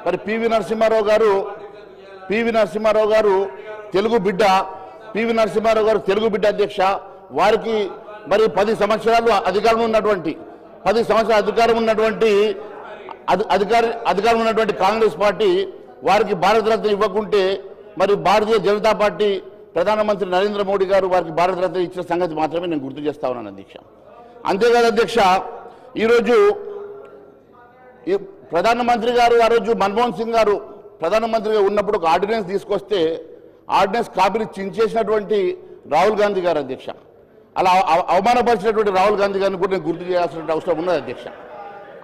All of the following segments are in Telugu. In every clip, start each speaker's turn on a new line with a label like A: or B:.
A: మరి పివి నరసింహారావు గారు తెలుగు బిడ్డ, పివి నరసింహారావు గారు తెలుగు బిడ్డ అధ్యక్ష. వారికి మరి 10 సంవత్సరాలు అధికారం ఉన్నటువంటి 10 సంవత్సరాల అధికారం ఉన్నటువంటి కాంగ్రెస్ పార్టీ వారికి భారతరత్న ఇవ్వకుంటే మరి భారతీయ జనతా పార్టీ ప్రధానమంత్రి నరేంద్ర మోడీ గారు వారికి భారతరత్న ఇచ్చిన సంగతి మాత్రమే నేను గుర్తు చేస్తా ఉన్నాను అధ్యక్ష. అంతేకాదు అధ్యక్ష, ఈరోజు ప్రధానమంత్రి గారు ఆ రోజు మన్మోహన్ సింగ్ గారు ప్రధానమంత్రిగా ఉన్నప్పుడు ఒక ఆర్డినెన్స్ తీసుకొస్తే ఆర్డినెన్స్ కాపీని చించేసినటువంటి రాహుల్ గాంధీ గారు అధ్యక్ష. అలా అవమానపరిచినటువంటి రాహుల్ గాంధీ గారిని కూడా నేను గుర్తు చేయాల్సిన అవసరం ఉన్నది అధ్యక్ష.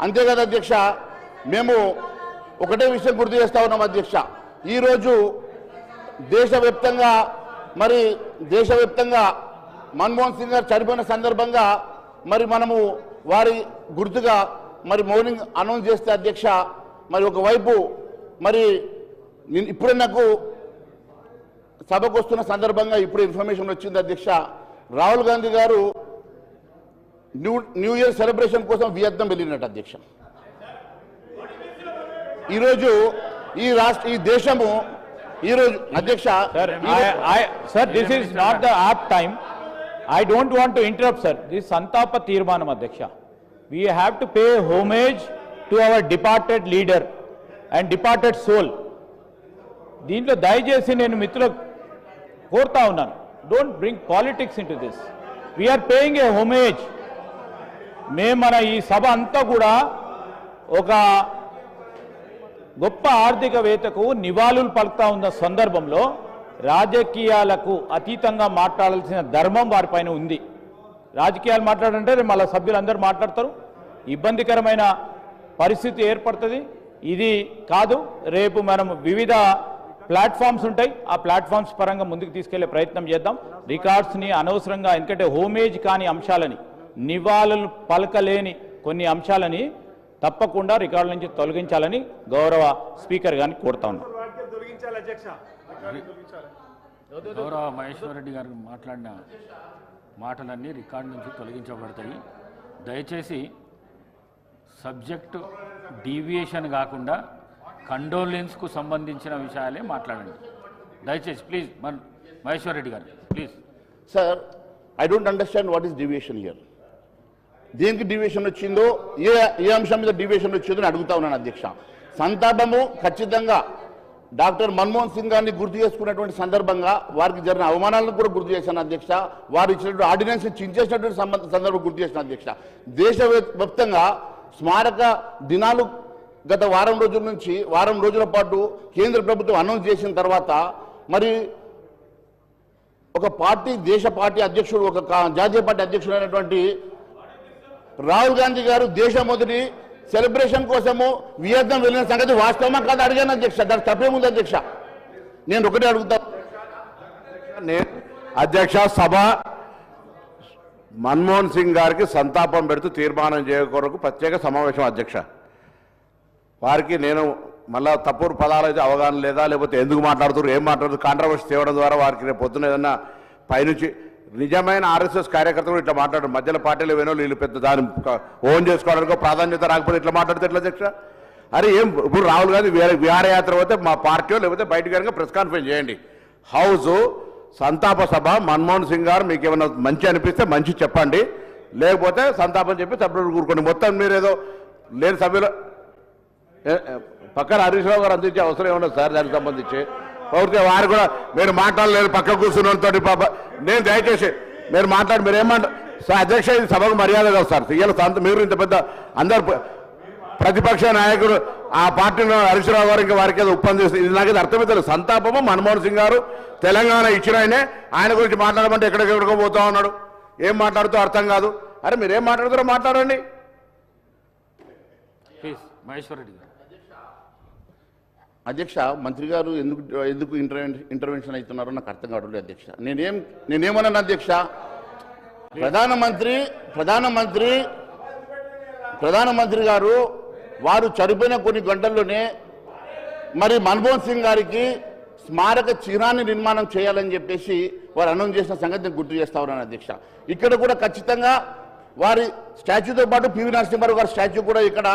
A: అంతేకాదు అధ్యక్ష, మేము ఒకటే విషయం గుర్తు చేస్తా ఉన్నాం అధ్యక్ష. ఈరోజు దేశవ్యాప్తంగా మన్మోహన్ సింగ్ గారు చనిపోయిన సందర్భంగా మరి మనము వారి గుర్తుగా మరి మౌనింగ్ అనౌన్స్ చేస్తే అధ్యక్ష, మరి ఒకవైపు మరి ఇప్పుడే నాకు సభకు వస్తున్న సందర్భంగా ఇప్పుడు ఇన్ఫర్మేషన్ వచ్చింది అధ్యక్ష, రాహుల్ గాంధీ గారు న్యూ ఇయర్ సెలబ్రేషన్ కోసం వియత్నాం వెళ్ళినట్టు అధ్యక్ష. ఈరోజు ఈ దేశము ఈరోజు అధ్యక్ష
B: sir this is not the app time. I don't want to interrupt, sir. This is Santapa Tirmanam Adhyaksha. We have to pay homage to our departed leader and departed soul. దీంట్లో దయచేసి నేను మిత్రులకు కోరుతా ఉన్నాను, don't bring politics into this. We are paying a homage. మన ఈ సభ అంతా కూడా ఒక గొప్ప ఆర్థికవేత్తకు నివాళులు పలుకుతా ఉన్న సందర్భంలో రాజకీయాలకు అతీతంగా మాట్లాడాల్సిన ధర్మం వారిపైన ఉంది. రాజకీయాలు మాట్లాడంటే మళ్ళీ సభ్యులందరూ మాట్లాడతారు, ఇబ్బందికరమైన పరిస్థితి ఏర్పడుతుంది. ఇది కాదు, రేపు మనం వివిధ ప్లాట్ఫామ్స్ ఉంటాయి, ఆ ప్లాట్ఫామ్స్ పరంగా ముందుకు తీసుకెళ్లే ప్రయత్నం చేద్దాం. రికార్డ్స్ని అనవసరంగా, ఎందుకంటే హోమేజ్ కాని అంశాలని, నివాళులు పలకలేని కొన్ని అంశాలని తప్పకుండా రికార్డుల నుంచి తొలగించాలని గౌరవ స్పీకర్ గారిని కోరుతా ఉన్నాం.
C: గౌరవ మహేశ్వర్ రెడ్డి గారు మాట్లాడిన మాటలన్నీ రికార్డు నుంచి తొలగించబడతాయి. దయచేసి సబ్జెక్టు డీవియేషన్ కాకుండా కండోలెన్స్కు సంబంధించిన విషయాలే మాట్లాడండి దయచేసి. ప్లీజ్ మహేశ్వర్ రెడ్డి గారు please.
A: Sir, I don't understand what is deviation here. దేనికి డీవియేషన్ వచ్చిందో, ఏ అంశం మీద డీవియేషన్ వచ్చిందో అని అడుగుతా ఉన్నాను అధ్యక్ష. సంతాపము ఖచ్చితంగా డాక్టర్ మన్మోహన్ సింగ్ గారిని గుర్తు చేసుకున్నటువంటి సందర్భంగా వారికి జరిగిన అవమానాలను కూడా గుర్తు చేశాను అధ్యక్ష. వారు ఇచ్చినటువంటి ఆర్డినెన్స్ చించేసినటువంటి సందర్భం గుర్తు చేసిన అధ్యక్ష. దేశవ్యాప్తంగా స్మారక దినాలు గత వారం రోజుల పాటు కేంద్ర ప్రభుత్వం అనౌన్స్ చేసిన తర్వాత మరి ఒక పార్టీ, దేశ పార్టీ అధ్యక్షుడు, ఒక జాతీయ పార్టీ అధ్యక్షుడు అయినటువంటి రాహుల్ గాంధీ గారు దేశం మొదటి సెలబ్రేషన్ కోసము వియత్నాం వెళ్ళిన సంగతి వాస్తవమా కాదు అడిగాను అధ్యక్ష. దానికి తప్పేముంది అధ్యక్ష? నేను ఒకటే అడుగుతా
D: అధ్యక్ష, సభ మన్మోహన్ సింగ్ గారికి సంతాపం పెడుతూ తీర్మానం చేయకొరకు ప్రత్యేక సమావేశం అధ్యక్ష. వారికి నేను మళ్ళా తప్పుడు పదాలు అయితే అవగాహన లేదా, లేకపోతే ఎందుకు మాట్లాడుతున్నారు, ఏం మాట్లాడుతున్నారు, కాంట్రవర్సీ తేవడం ద్వారా వారికి రేపు పొద్దున ఏదన్నా పైనుంచి నిజమైన ఆర్ఎస్ఎస్ కార్యకర్తలు ఇట్లా మాట్లాడరు. మధ్యలో పార్టీలు వేనో వీళ్ళు పెద్ద దాన్ని ఓన్ చేసుకోవడానికి ప్రాధాన్యత రాకపోతే ఇట్లా మాట్లాడితే ఎట్లా అధ్యక్ష? అరే ఇప్పుడు రాహుల్ గాంధీ విహారయాత్ర పోతే మా పార్టీ లేకపోతే బయటకు కనుక ప్రెస్ కాన్ఫరెన్స్ చేయండి. హౌస్ సంతాప సభ మన్మోహన్ సింగ్ గారు మీకు ఏమైనా మంచి అనిపిస్తే మంచి చెప్పండి, లేకపోతే సంతాపం చెప్పి సభ్యులు కూరుకోండి. మొత్తం మీరు ఏదో లేని సభ్యులు పక్కన హరీష్ రావు గారు అందించే అవసరం ఏమన్నా సార్ దానికి సంబంధించి పౌరితే వారు కూడా మీరు మాట్లాడలేరు పక్క కూర్చున్నతో పాప. నేను దయచేసి మీరు మాట్లాడి మీరు ఏమంటారు సార్ అధ్యక్ష, ఇది సభకు మర్యాద కాదు సార్. ఇవాళ మీరు ఇంత పెద్ద అందరు ప్రతిపక్ష నాయకుడు ఆ పార్టీలో హరీష్ రావు గారు ఇంకా వారికి ఏదో ఒప్పందం చేస్తారు. ఇది నాకైతే అర్థమవుతుంది. సంతాపము మన్మోహన్ సింగ్ గారు తెలంగాణ ఇచ్చిన ఆయన గురించి మాట్లాడమంటే ఎక్కడికెక్కడికో పోతా ఉన్నాడు, ఏం మాట్లాడుతూ అర్థం కాదు. అరే మీరేం మాట్లాడుతారో మాట్లాడండి.
C: ప్లీజ్ మహేశ్వర్ రెడ్డి గారు.
A: అధ్యక్ష, మంత్రి గారు ఎందుకు ఇంటర్వెన్షన్ అవుతున్నారో నాకు అర్థం కావట్లేదు అధ్యక్ష. నేనేమన్నాను అధ్యక్ష? ప్రధానమంత్రి గారు వారు చనిపోయిన కొన్ని గంటల్లోనే మరి మన్మోహన్ సింగ్ గారికి స్మారక చిహ్నాన్ని నిర్మాణం చేయాలని చెప్పేసి వారు అనౌన్స్ చేసిన సంగతి నేను గుర్తు చేస్తా ఉన్నాను అధ్యక్ష. ఇక్కడ కూడా ఖచ్చితంగా వారి స్టాచ్యూతో పాటు పివి నరసింహారావు గారి స్టాచ్యూ కూడా ఇక్కడ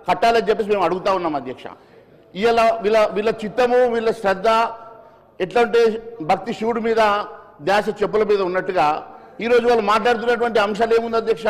A: కట్టాలని చెప్పేసి మేము అడుగుతా ఉన్నాం అధ్యక్ష. ఇలా వీళ్ళ చిత్తము వీళ్ళ శ్రద్ధ ఎట్లంటే భక్తి శివుడి మీద ధ్యాస చెప్పుల మీద ఉన్నట్టుగా ఈరోజు వాళ్ళు మాట్లాడుతున్నటువంటి అంశాలు ఏముంది అధ్యక్ష?